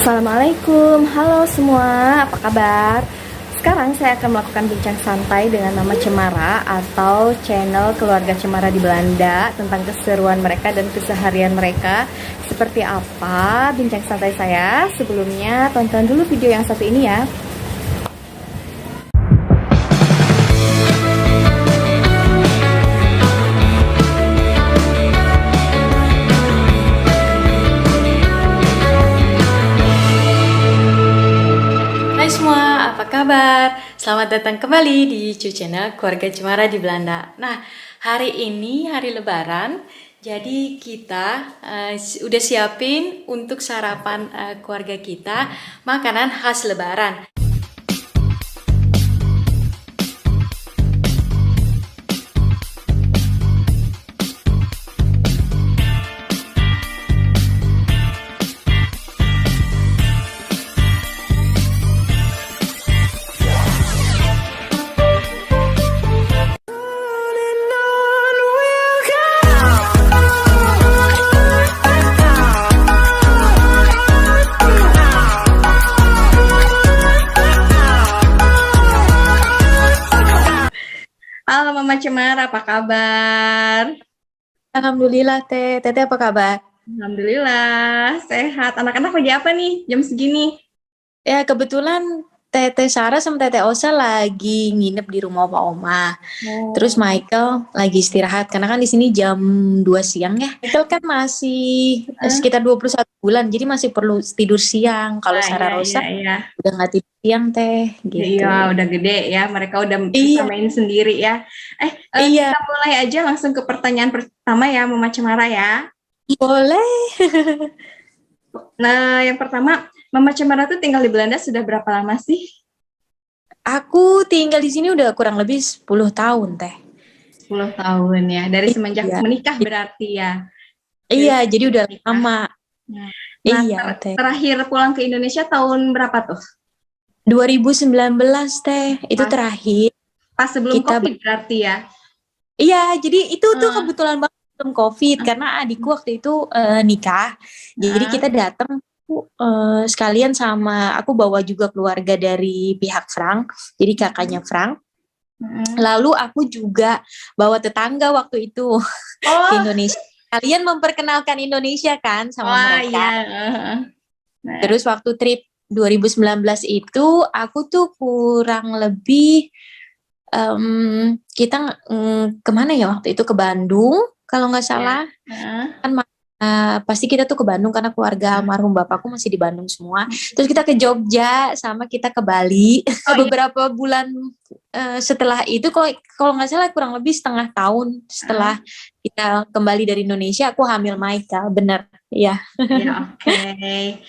Assalamualaikum, halo semua, apa kabar? Sekarang saya akan melakukan bincang santai dengan Mama Cemara atau channel keluarga Cemara di Belanda tentang keseruan mereka dan keseharian mereka. Seperti apa bincang santai saya? Sebelumnya tonton dulu video yang satu ini ya. Hai semua, apa kabar? Selamat datang kembali di channel Keluarga Cemara di Belanda. Nah, hari ini hari Lebaran, jadi kita udah siapin untuk sarapan keluarga kita makanan khas Lebaran. Halo Mama Cemara, apa kabar? Alhamdulillah Teteh apa kabar? Alhamdulillah, sehat. Anak-anak lagi apa nih jam segini? Ya kebetulan Teteh Sarah sama Teteh Osa lagi nginep di rumah Opa Oma. Terus Michael lagi istirahat karena kan di sini jam 2 siang ya. Michael kan masih sekitar 21 bulan jadi masih perlu tidur siang. Kalau Sarah Rosa udah nggak tidur siang Teh gitu. Iya, udah gede ya. Mereka udah bisa main sendiri ya. Kita mulai aja langsung ke pertanyaan pertama ya, Mama Cemara ya. Boleh. Nah, yang pertama, Mama Cemara tuh tinggal di Belanda sudah berapa lama sih? Aku tinggal di sini udah kurang lebih 10 tahun Teh. 10 tahun ya. Dari semenjak menikah berarti ya. Iya, jadi udah lama. Nah, iya, Teh. Terakhir pulang ke Indonesia tahun berapa tuh? 2019 Teh, itu terakhir. Pas sebelum COVID berarti ya? Iya, jadi itu tuh kebetulan banget sebelum COVID karena adikku waktu itu nikah. Jadi kita datang sekalian sama aku bawa juga keluarga dari pihak Frank, jadi kakaknya Frank. Lalu aku juga bawa tetangga waktu itu ke Indonesia. Kalian memperkenalkan Indonesia kan sama mereka. Iya. Terus waktu trip 2019 itu aku tuh kurang lebih kita kemana ya waktu itu, ke Bandung kalau nggak salah. Kan pasti kita tuh ke Bandung karena keluarga almarhum bapakku masih di Bandung semua. Terus kita ke Jogja sama kita ke Bali. Beberapa bulan setelah itu, kalau nggak salah kurang lebih setengah tahun setelah kita kembali dari Indonesia, aku hamil Michael, bener ya. Ya, oke.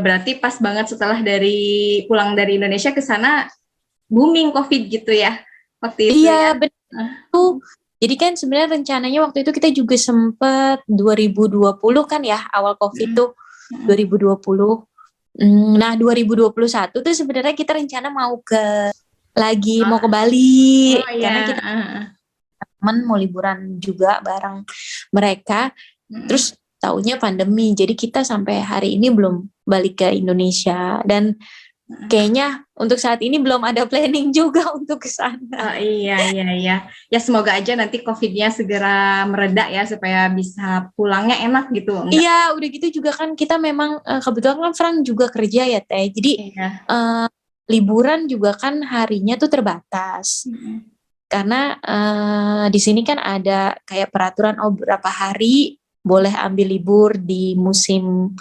Berarti pas banget setelah pulang dari Indonesia ke sana booming COVID gitu ya waktu itu. Iya, betul. Jadi kan sebenarnya rencananya waktu itu kita juga sempat 2020 kan ya, awal COVID tuh 2020. Nah 2021 tuh sebenarnya kita rencana mau ke Bali. Karena kita teman mau liburan juga bareng mereka. Terus taunya pandemi, jadi kita sampai hari ini belum balik ke Indonesia dan kayaknya untuk saat ini belum ada planning juga untuk ke sana. Iya. Ya semoga aja nanti COVID-nya segera mereda ya supaya bisa pulangnya enak gitu. Iya, udah gitu juga kan kita memang kebetulan kan Frank juga kerja ya Teh. Jadi liburan juga kan harinya tuh terbatas. Karena di sini kan ada kayak peraturan berapa hari boleh ambil libur di musim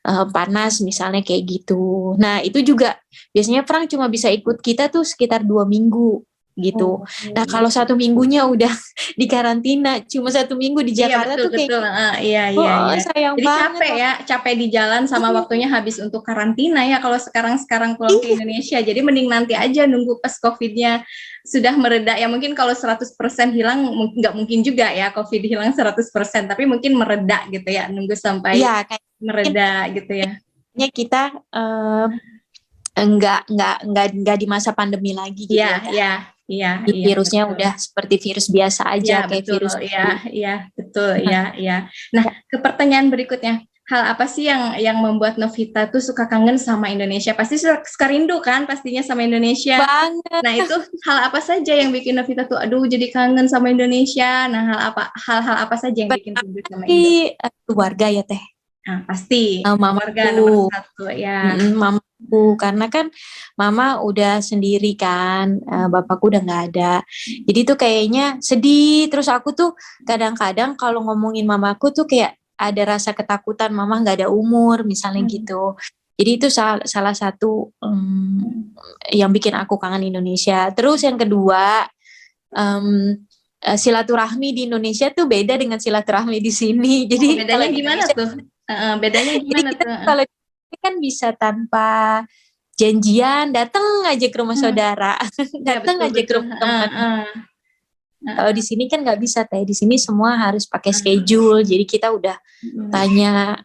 panas misalnya kayak gitu. Nah itu juga biasanya Frank cuma bisa ikut kita tuh sekitar 2 minggu gitu. Nah kalau 1 minggunya udah di karantina, cuma 1 minggu di Jakarta tuh kayak iya. Sayang jadi banget. Capek ya, capek di jalan sama waktunya habis untuk karantina ya kalau sekarang pulang ke Indonesia. Jadi mending nanti aja nunggu pas COVID-nya sudah mereda ya. Mungkin kalau 100% hilang nggak mungkin juga ya COVID hilang 100%, tapi mungkin mereda gitu ya, nunggu sampai mereda gitu ya. Kita enggak di masa pandemi lagi gitu ya. Iya, virusnya udah seperti virus biasa aja, kayak betul, virus. Iya, betul, iya. Nah, ke pertanyaan berikutnya, hal apa sih yang membuat Novita tuh suka kangen sama Indonesia? Pasti suka rindu kan pastinya sama Indonesia. Banget. Nah, itu hal apa saja yang bikin Novita tuh aduh jadi kangen sama Indonesia? Nah, hal-hal apa saja yang bikin rindu sama Indo? Keluarga ya Teh. Nah, pasti keluarga nomor Mamaku. satu ya. Mamaku, karena kan mama udah sendiri kan, bapakku udah nggak ada. Jadi tuh kayaknya sedih. Terus aku tuh kadang-kadang kalau ngomongin mamaku tuh kayak ada rasa ketakutan mama nggak ada umur, misalnya gitu. Jadi itu salah satu yang bikin aku kangen Indonesia. Terus yang kedua, silaturahmi di Indonesia tuh beda dengan silaturahmi di sini. Jadi Bedanya gimana tuh? Bedanya jadi gimana kita tuh? kalau di sini kan bisa tanpa janjian, datang aja ke rumah saudara, Ya, datang aja ke betul. rumah teman. Kalau di sini kan nggak bisa Teh. Di sini semua harus pakai schedule. Jadi kita udah tanya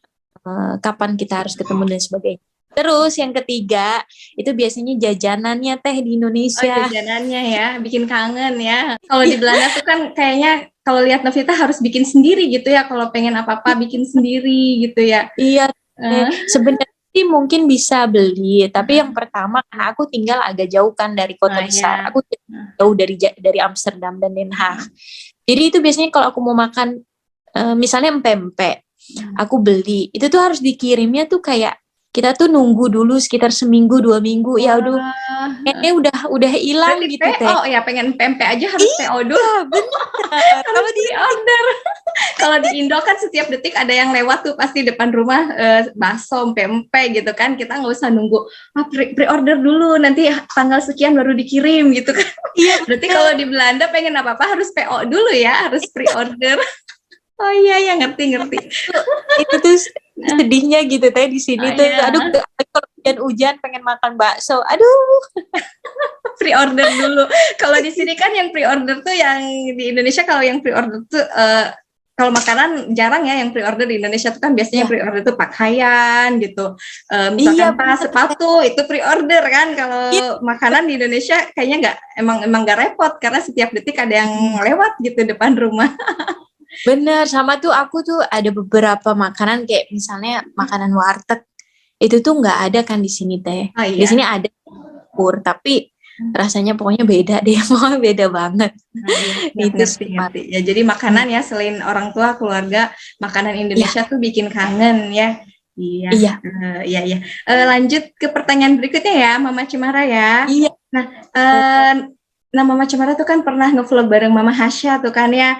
kapan kita harus ketemu dan sebagainya. Terus yang ketiga itu biasanya jajanannya Teh di Indonesia. Oh, jajanannya ya, bikin kangen ya. Kalau di Belanda tuh kan kayaknya kalau lihat Novita harus bikin sendiri gitu ya. Kalau pengen apa-apa bikin sendiri gitu ya. Iya, sebenarnya sih mungkin bisa beli, tapi yang pertama karena aku tinggal agak jauh kan dari kota besar, aku jauh dari Amsterdam dan Den Haag. Jadi itu biasanya kalau aku mau makan, misalnya empempe, aku beli, itu tuh harus dikirimnya tuh kayak kita tuh nunggu dulu sekitar seminggu 2 minggu, ya aduh, kayaknya udah hilang gitu PO, Teh. ya pengen pempek aja harus PO dulu. Iya, bener. Kalau di order. Kalau di Indo kan setiap detik ada yang lewat tuh pasti depan rumah bakso, pempek gitu kan. Kita nggak usah nunggu, pre-order dulu nanti tanggal sekian baru dikirim gitu kan. Iya. Berarti kalau di Belanda pengen apa-apa harus PO dulu ya, harus pre-order. Oh iya ya, ngerti. Itu tuh sedihnya gitu Teh di sini tuh. Ya. Aduh, kalau hujan-hujan pengen makan bakso. Aduh. Pre-order dulu. Kalau di sini kan yang pre-order tuh yang di Indonesia kalau yang pre-order tuh kalau makanan jarang ya yang pre-order di Indonesia tuh kan biasanya pre-order tuh pakaian gitu. Misalkan tas, sepatu itu pre-order kan. Kalau makanan di Indonesia kayaknya nggak emang nggak repot karena setiap detik ada yang lewat gitu depan rumah. Bener, sama tuh aku tuh ada beberapa makanan kayak misalnya makanan warteg itu tuh nggak ada kan di sini Teh. Oh, iya. Di sini ada tapi rasanya pokoknya beda deh, pokoknya beda banget. Itu ngerti. Ya jadi makanan ya selain orang tua keluarga makanan Indonesia tuh bikin kangen ya. Iya. Iya. Lanjut ke pertanyaan berikutnya ya, Mama Cemara ya. Iya. Nah, Mama Cemara tuh kan pernah ngevlog bareng Mama Hasya tuh kan ya.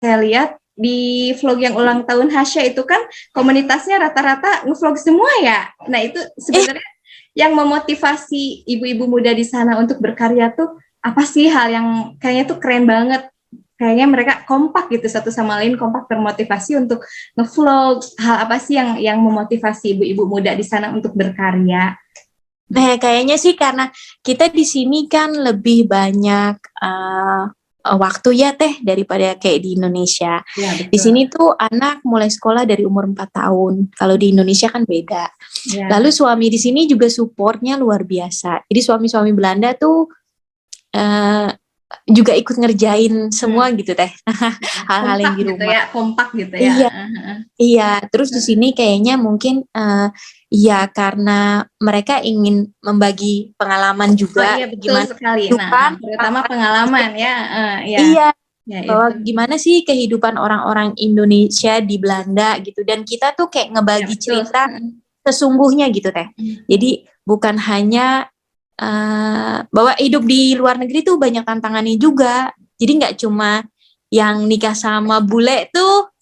Saya lihat di vlog yang ulang tahun Hasya itu kan komunitasnya rata-rata ngevlog semua ya. Nah itu sebenarnya yang memotivasi ibu-ibu muda di sana untuk berkarya tuh apa sih hal yang kayaknya tuh keren banget. Kayaknya mereka kompak gitu satu sama lain, kompak termotivasi untuk ngevlog. Hal apa sih yang memotivasi ibu-ibu muda di sana untuk berkarya? Nah kayaknya sih karena kita di sini kan lebih banyak waktu ya Teh daripada kayak di Indonesia. Ya, di sini tuh anak mulai sekolah dari umur 4 tahun. Kalau di Indonesia kan beda. Ya. Lalu suami di sini juga supportnya luar biasa. Jadi suami-suami Belanda tuh juga ikut ngerjain semua gitu Teh. Hal-hal yang di rumah. Gitu ya, kompak gitu ya. Iya. Terus di sini kayaknya mungkin ya karena mereka ingin membagi pengalaman juga. Iya betul sekali. Nah, terutama pengalaman ya. Iya. Bahwa gimana sih kehidupan orang-orang Indonesia di Belanda gitu. Dan kita tuh kayak ngebagi cerita sesungguhnya gitu Teh. Jadi bukan hanya bahwa hidup di luar negeri tuh banyak tantangannya juga. Jadi nggak cuma yang nikah sama bule tuh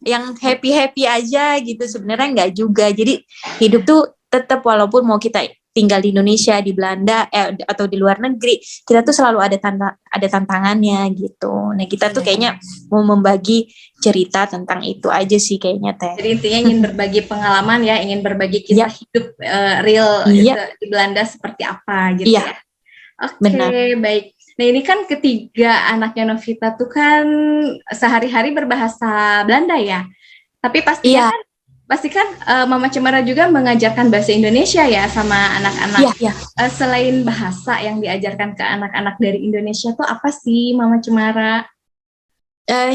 yang happy-happy aja gitu, sebenarnya nggak juga. Jadi hidup tuh tetap walaupun mau kita tinggal di Indonesia, di Belanda atau di luar negeri, kita tuh selalu ada tantangannya gitu. Nah kita tuh kayaknya mau membagi cerita tentang itu aja sih kayaknya Teh. Jadi intinya ingin berbagi pengalaman ya, ingin berbagi kisah hidup real gitu, di Belanda seperti apa gitu ya. Oke, baik. Nah ini kan ketiga anaknya Novita tuh kan sehari-hari berbahasa Belanda ya. Tapi pastinya kan Mama Cemara juga mengajarkan bahasa Indonesia ya sama anak-anak. Selain bahasa yang diajarkan ke anak-anak dari Indonesia tuh apa sih Mama Cemara?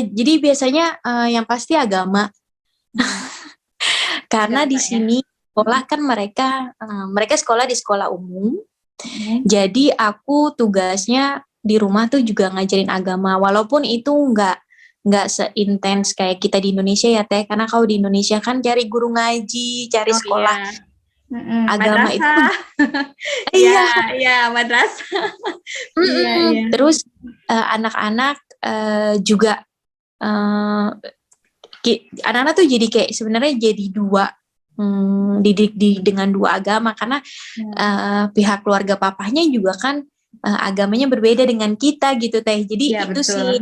Jadi biasanya yang pasti agama. Karena di Agama, ya. sini sekolah kan mereka sekolah di sekolah umum. Jadi aku tugasnya di rumah tuh juga ngajarin agama, walaupun itu nggak seintens kayak kita di Indonesia ya Teh, karena kalau di Indonesia kan cari guru ngaji, cari Oh sekolah iya. agama itu. Madrasah. Iya, Iya. iya, madrasah. Iya, iya. Terus anak-anak juga anak-anak tuh jadi kayak sebenarnya jadi dua didik dengan dua agama, karena pihak keluarga papahnya juga kan agamanya berbeda dengan kita gitu Teh. Jadi Iya, itu betul. sih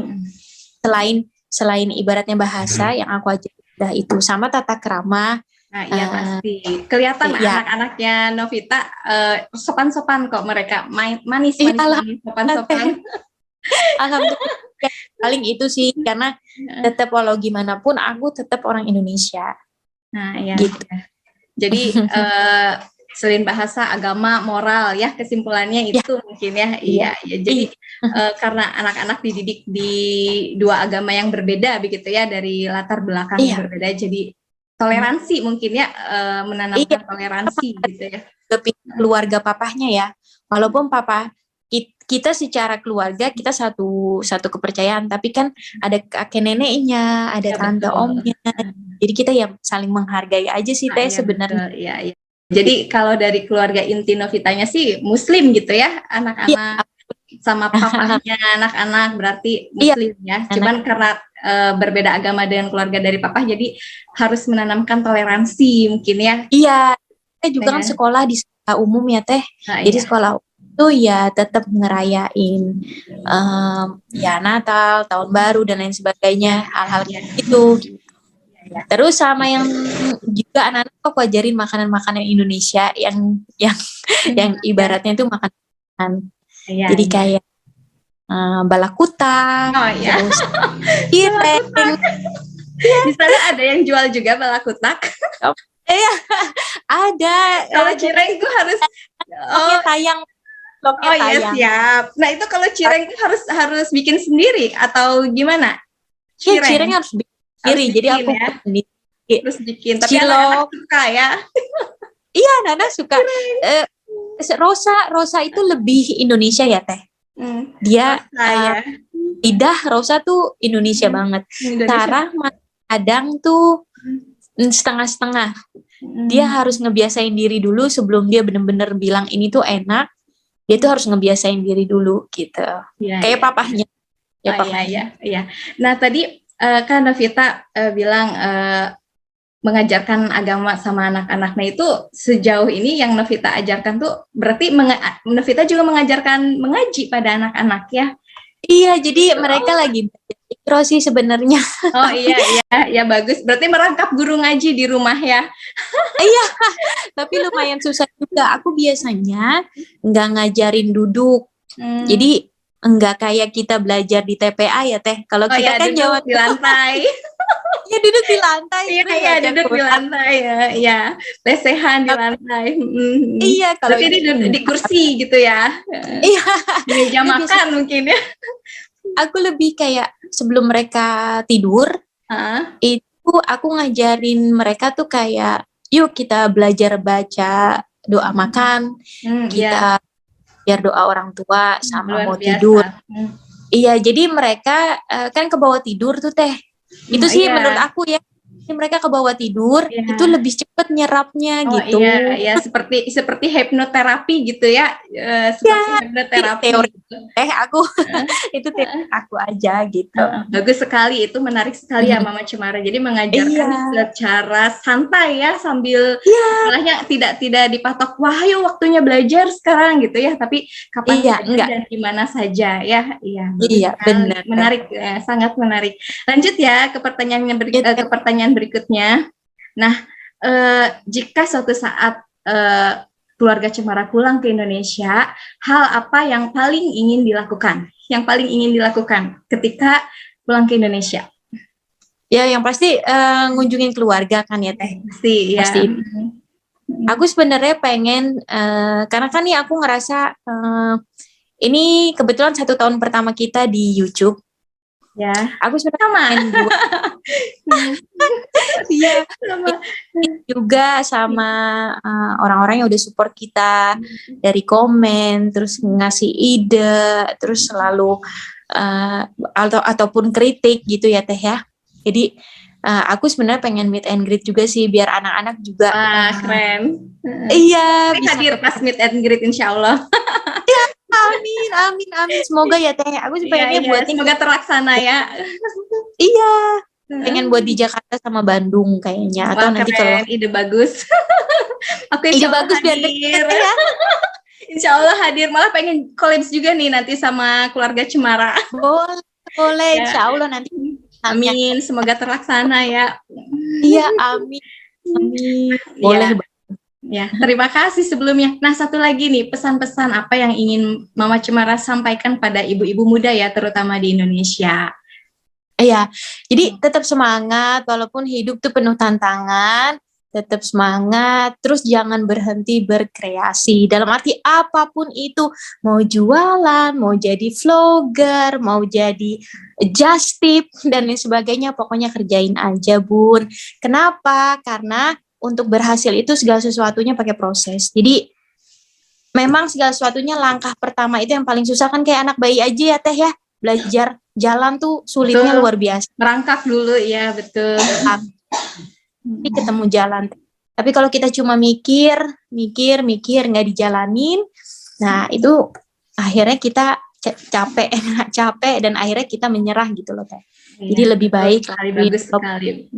selain ibaratnya bahasa yang aku ajarin itu sama tata krama. Nah, iya pasti. Kelihatan Iya. anak-anaknya Novita sopan-sopan kok mereka. Manis, Iya, sopan-sopan. Alhamdulillah. Paling itu sih, karena tetap walau gimana pun aku tetap orang Indonesia. Nah, iya. Gitu. Jadi selain bahasa, agama, moral ya kesimpulannya itu mungkin ya. Iya. Jadi karena anak-anak dididik di dua agama yang berbeda begitu ya, dari latar belakang yang berbeda, jadi toleransi mungkin ya, menanamkan toleransi gitu ya. Keluarga papahnya ya, walaupun papa kita secara keluarga kita satu kepercayaan, tapi kan ada kakek neneknya, ada tante omnya, jadi kita ya saling menghargai aja sih Teh sebenarnya. Iya. Jadi kalau dari keluarga inti Novitanya sih Muslim gitu ya, anak-anak sama papahnya anak-anak berarti Muslim ya. Cuman karena berbeda agama dengan keluarga dari papa, jadi harus menanamkan toleransi mungkin ya. Iya, kita juga kan sekolah di sekolah umum ya Teh. Jadi sekolah itu ya tetap ngerayain ya Natal, Tahun Baru dan lain sebagainya, hal-hal gitu. Terus sama yang juga anak-anak aku ajarin makanan-makanan Indonesia yang ibaratnya itu makanan. Jadi kayak balakuta, terus cireng. Di sana ada yang jual juga balakutak? Iya, ada. Kalau cireng itu harus tayang. Iya, siap. Nah, itu kalau cireng itu harus bikin sendiri atau gimana? Cireng harus bikin sendiri. Jadi aku terus bikin. Tapi anak-anak suka ya. Iya, Nana suka. Rosa itu lebih Indonesia ya Teh. Dia lidah Rosa tuh Indonesia banget. Sarah kadang tuh setengah-setengah. Dia harus ngebiasain diri dulu sebelum dia bener-bener bilang ini tuh enak. Dia tuh harus ngebiasain diri dulu gitu. Kayak papahnya. Iya. Nah, tadi kan Novita bilang mengajarkan agama sama anak-anak. Nah, itu sejauh ini yang Novita ajarkan tuh berarti Novita juga mengajarkan mengaji pada anak-anak ya? Iya, jadi mereka lagi belajar sih sebenarnya. Oh iya, bagus. Berarti merangkap guru ngaji di rumah ya? Iya, tapi lumayan susah juga. Aku biasanya nggak ngajarin duduk. Jadi nggak kayak kita belajar di TPA ya Teh. Kalau kita kan duduk di lantai. Iya, duduk di lantai. Iya, duduk di lantai ya. Lesehan di lantai. Iya, kalau ini di kursi gitu ya. Iya. Di meja makan mungkin ya. Aku lebih kayak sebelum mereka tidur, itu aku ngajarin mereka tuh kayak, yuk kita belajar baca doa makan, kita biar doa orang tua sama mau tidur. Iya, jadi mereka kan ke bawah tidur tuh Teh. Itu sih menurut aku ya, mereka ke bawah tidur itu lebih cepat nyerapnya gitu. Iya, seperti hipnoterapi gitu ya. Seperti hipnoterapi. Teori aku itu teori aku aja gitu. Bagus sekali, itu menarik sekali ya Mama Cemara. Jadi mengajarkan secara santai ya, sambil istilahnya tidak dipatok, wah ayo waktunya belajar sekarang gitu ya, tapi kapan dan gimana saja ya. Iya, benar. Menarik, sangat menarik. Lanjut ya ke pertanyaan berikutnya. Nah, jika suatu saat keluarga Cemara pulang ke Indonesia, hal apa yang paling ingin dilakukan? Yang paling ingin dilakukan ketika pulang ke Indonesia? Ya, yang pasti ngunjungin keluarga kan ya Teh. Pasti. Aku sebenarnya pengen, karena kan nih aku ngerasa ini kebetulan 1 tahun pertama kita di YouTube. Ya, Aku sebenarnya sama. pengen buat iya Sama. juga sama orang-orang yang udah support kita dari komen, terus ngasih ide, terus selalu ataupun kritik gitu ya Teh ya. Jadi aku sebenarnya pengen meet and greet juga sih biar anak-anak juga Wah, keren. iya Saya bisa hadir pas meet and greet insya Allah. amin amin amin semoga ya Teh. Aku sih pengennya Iya, buatnya semoga terlaksana ya. iya pengen buat di Jakarta sama Bandung kayaknya atau Wah, nanti kalau keren, ide bagus. Aku ide insya Allah bagus biar hadir. deket ya. Insya Allah hadir. Malah pengen collabs juga nih nanti sama keluarga Cemara. Boleh Ya. insya Allah nanti. Amin, semoga terlaksana ya. Iya, amin. Amin. Boleh. Ya, terima kasih sebelumnya. Nah, satu lagi nih, pesan-pesan apa yang ingin Mama Cemara sampaikan pada ibu-ibu muda ya, terutama di Indonesia. Iya, jadi tetap semangat walaupun hidup tuh penuh tantangan, tetap semangat, terus jangan berhenti berkreasi. Dalam arti apapun itu, mau jualan, mau jadi vlogger, mau jadi just tip dan lain sebagainya, pokoknya kerjain aja, Bun. Kenapa? Karena untuk berhasil itu segala sesuatunya pakai proses. Jadi memang segala sesuatunya langkah pertama itu yang paling susah kan kayak anak bayi aja ya Teh ya. Belajar jalan tuh sulitnya Betul. luar biasa. Merangkak dulu ya, betul. Tapi ketemu jalan. Tapi kalau kita cuma mikir nggak dijalanin, nah itu akhirnya kita capek dan akhirnya kita menyerah gitu loh Teh. Jadi lebih baik bagus sekali.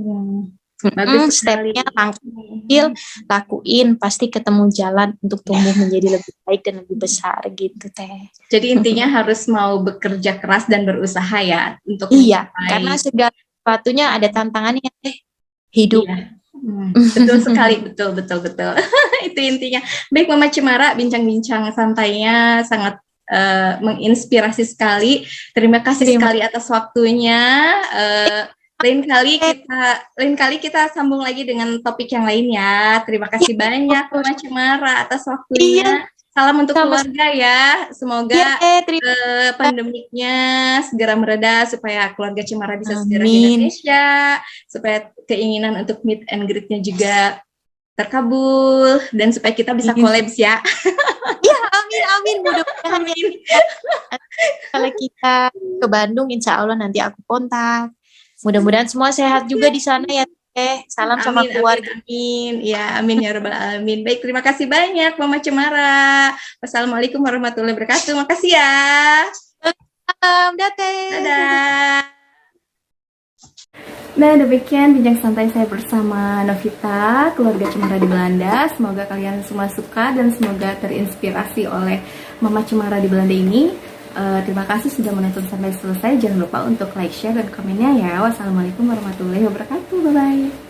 Bagus stepnya langkah kecil lakuin pasti ketemu jalan untuk tumbuh menjadi lebih baik dan lebih besar gitu Teh. Jadi intinya harus mau bekerja keras dan berusaha ya untuk karena segala sesuatunya ada tantangannya Teh hidup. Iya. Betul sekali, betul. Itu intinya. Baik Mama Cemara, bincang-bincang santainya sangat menginspirasi sekali. Terima kasih sekali atas waktunya. Lain kali kita sambung lagi dengan topik yang lain ya. Terima kasih banyak Mama Cemara atas waktunya. Salam untuk keluarga ya. Semoga pandemiknya segera mereda supaya keluarga Cemara bisa segera di Indonesia, supaya keinginan untuk meet and greet-nya juga terkabul dan supaya kita bisa collabs ya. Ya, amin. Mudah-mudahan kalau kita ke Bandung insya Allah nanti aku kontak. Mudah-mudahan semua sehat juga di sana ya Teh. Salam sama keluarga. Amin. Ya, amin ya rabbal alamin. Baik, terima kasih banyak Mama Cemara. Wassalamualaikum warahmatullahi wabarakatuh. Makasih ya. Dadah. Nah, demikian bincang santai saya bersama Novita, keluarga Cemara di Belanda. Semoga kalian semua suka dan semoga terinspirasi oleh Mama Cemara di Belanda ini. Terima kasih sudah menonton sampai selesai. Jangan lupa untuk like, share, dan komennya ya. Wassalamualaikum warahmatullahi wabarakatuh. Bye-bye.